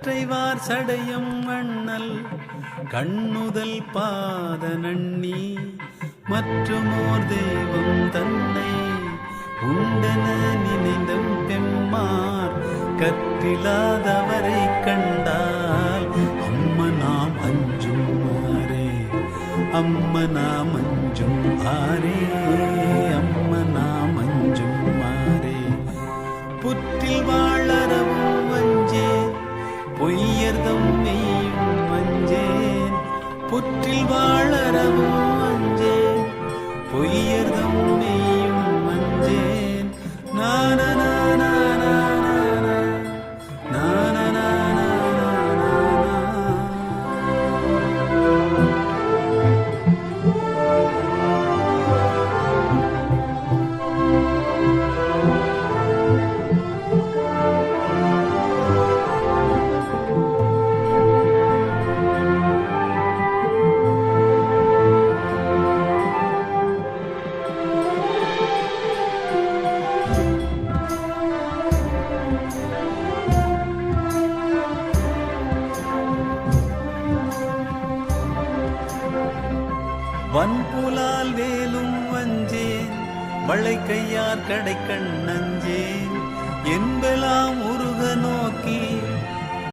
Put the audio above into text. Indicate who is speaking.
Speaker 1: கற்றைவார் சடையம் வண்ணல் கண்ணுதல் பாத நண்ணி மற்றுமோர் தெய்வம் தன்னை உண்டென நினைந்த பெம்மார் கற்றிலாதவரை கண்டால் அம்மனாம் அஞ்சும் ஆரே அம்மனாம் அஞ்சும் ஆரே அம்மனாம் அஞ்சும் ஆரே. புற்றில் வாழறவும் வஞ்சேன் பொய்யர்தம் மெய்யும் வஞ்சேன் புற்றில் வாழறவும் வஞ்சேன் பொய்யர்தம் மெய்யும் வஞ்சேன். நான வன்புலால் வேலும் வஞ்சேன் வளை கையார் கடை கண்ணஞ்சேன் என்பெல்லாம் உருக நோக்கி